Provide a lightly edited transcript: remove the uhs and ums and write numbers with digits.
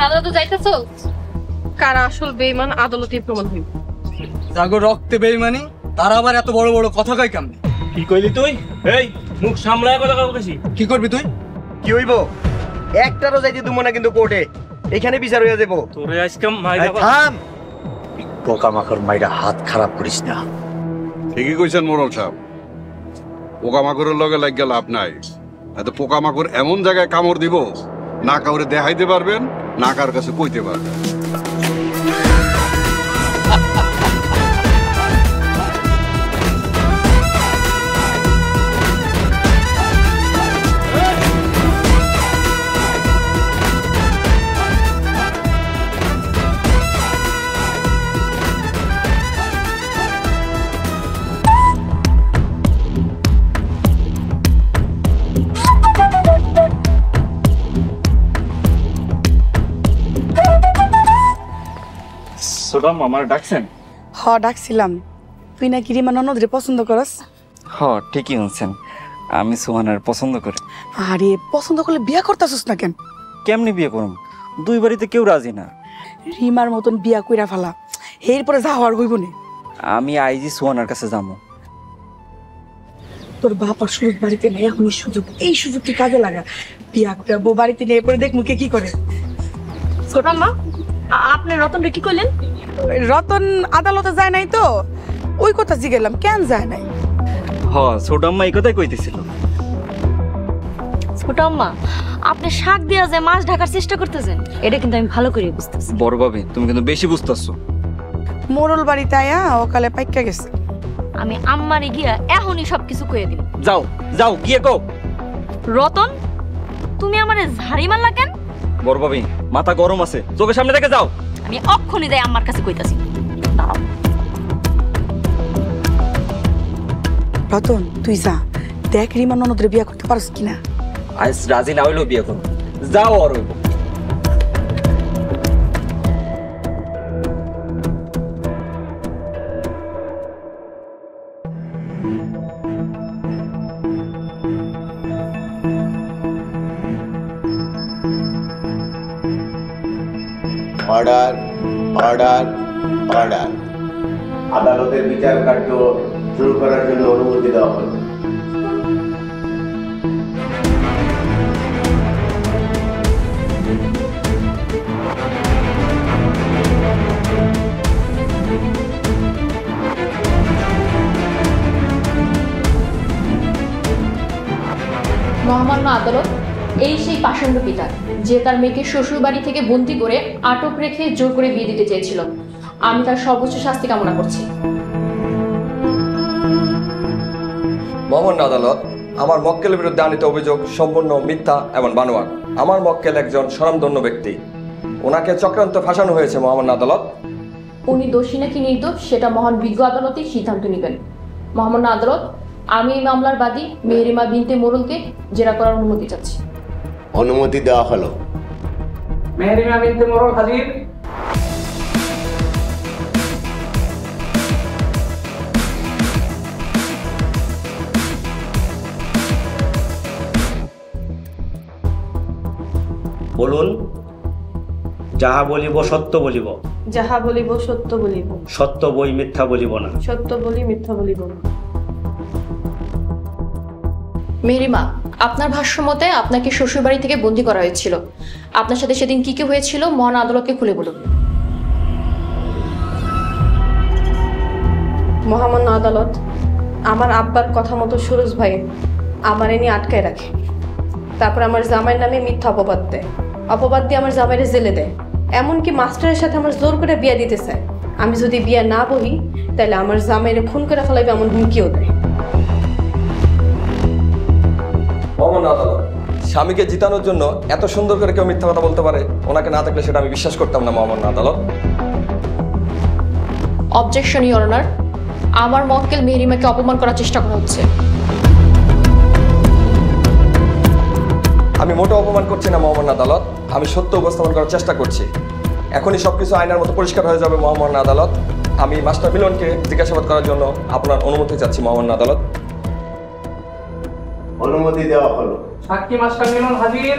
আদালতে যাইতেছো? কারা আসল বেঈমান আদালতে প্রমাণ হইব। জাগো রক্তে বেঈমানি, তারা আবার এত বড় বড় কথা কয় কেমনে? কি কইলি তুই? এই মুখ সামলায় কথা কইছি। কি করবি তুই? কি হইব? একটারও যাইতে দিব না কিন্তু কোর্টে, এখানে বিচার হইয়া দেব। তোরে আজকে মাইরা থাম। পোকামাকড় মাইরা হাত খারাপ করিস না। ঠিকই কইছেন মোড়ল সাহেব, পোকামাকড়ের লগে লাগিয়া লাভ নাই। এত পোকামাকড় এমন জায়গায় কামড় দিব, না কাউরে দেখাইতে পারবেন, না কার কাছে কইতে পারবেন। সোডাম আমার ডাকছেন? হ ডাকছিলাম। তুই নাকি রিমা ননদরে পছন্দ করস? হ ঠিকই শুনছেন, আমি সুহানার পছন্দ করি। আরে পছন্দ করলে বিয়া করতেছস না কেন? কেমনি বিয়ে করুম? দুই বাড়িতে কেউ রাজি না। রিমার মতন বিয়া কইরা ফেলা, এরপরে যা হওয়ার হইব না। আমি আইজি সুহানার কাছে যাবো। তোর বাপ আর সুযোগ বাড়িতে নেই, এখনই সুযোগ, এই সুযোগকে কাজে লাগা। বিয়া করে বউ বাড়িতে নিয়ে পরে দেখ মুখে কি করে। ছোট মা, আপনি রতনরে কি কইলেন? রতন আদালতে যায় নাই তো, ওই কথা জিগেলাম, কেন যায় নাই? হ ছোটাম্মা এই কথাই কইতেছিল। ছোট আম্মা, আপনি শাক দিয়া যে মাছ ঢাকার চেষ্টা করতেছেন, এটা কিন্তু আমি ভালো করে বুঝতেছি। বড় ভাবি তুমি কিন্তু বেশি বুঝতেছো। মোরল বাড়িতে আয়া অকালে পাইকা গেছে। আমি আম্মারে গিয়া এখনই সবকিছু কইয়া দিই। যাও যাও গিয়ে কও। রতন, তুমি আমারে ঝাড়ি মারলা কেন? বড় ভাবি মাথা গরম আছে, চোখের সামনে থেকে যাও। আমি অক্ষণই যাই আম্মার কাছে কইতাছি। রতন তুই যা, দেখ রিমা ননদরে বিয়া করতে পারস কিনা। আজ রাজি না হইলেও বিয়ে করো, যাও আর হইব। Order order order. আদালতের বিচার কার্য শুরু করার জন্য অনুমতি দেওয়া হলো। মহামান্য আদালত, এই সেই পাষণ্ড পিতা যে তার মেয়েকে শ্বশুর বাড়ি থেকে বন্দী করে আটক রেখে জোর করে বিয়ে দিতে চেয়েছিল। আমি তার সর্বোচ্চ শাস্তি কামনা করছি। মহামান্য আদালত, আমার মক্কেলের বিরুদ্ধে আনিত অভিযোগ সম্পূর্ণ মিথ্যা এবং বানোয়াট। আমার মক্কেল একজন স্বনামধন্য ব্যক্তি, ওনাকে চক্রান্ত ফাঁসানো হয়েছে। মহামান্য আদালত, উনি দোষী নাকি নির্দোষ সেটা মহান বিজ্ঞ আদালতই সিদ্ধান্ত নেবেন। মহামান্য আদালত, আমি এই মামলার বাদী মেহেরিমা বিনতে মোরলকে জেরা করার অনুমতি চাচ্ছি। অনুমতি দেওয়া হলো। মেহেরিমা বিনতে মোরল হাজির। বলুন। যাহা বলিব সত্য বলিব। যাহা বলিব সত্য বলিব। সত্য বই মিথ্যা বলিব না। সত্য বলি মিথ্যা বলিব না। মেহেরিমা, আপনার ভাষ্য মতে আপনাকে শ্বশুরবাড়ি থেকে বন্দী করা হয়েছিল। আপনার সাথে সেদিন কি কি হয়েছিল মহান আদালতকে খুলে বলুন। মহামান্য আদালত, আমার আব্বার কথা মতো সুরজ ভাই আমার এনে আটকায় রাখে। তারপর আমার জামাইয়ের নামে মিথ্যা অপবাদ দেয়। অপবাদ দিয়ে আমার জামাইয়ের জেলে দেয়। এমনকি মাস্টারের সাথে আমার জোর করে বিয়া দিতে চায়। আমি যদি বিয়া না বহি তাহলে আমার জামাইয়ের খুন করে ফেলাইবে এমন হুমকিও দেয়। মহামান্য আদালত, স্বামীকে জিতানোর জন্য এত সুন্দর করে কেউ মিথ্যা কথা বলতে পারে, ওনাকে না থাকলে সেটা আমি বিশ্বাস করতাম না। মহামান্য আদালত, অবজেকশন ইওর অনার, আমার মক্কেল মেহেরিমাকে অপমান করার চেষ্টা করা হচ্ছে। আমি মোটেও অপমান করছি না মহামান্য আদালত, আমি সত্য উপস্থাপন করার চেষ্টা করছি। এখনই সবকিছু আইনের মতো পরিষ্কার হয়ে যাবে। মহামান্য আদালত, আমি মাস্টার মিলনকে জিজ্ঞাসাবাদ করার জন্য আপনার অনুমতি চাচ্ছি। মহামান্য আদালত, অনুমতি দেওয়া হলো। সাক্ষী মাস্টার মিলন হাজির।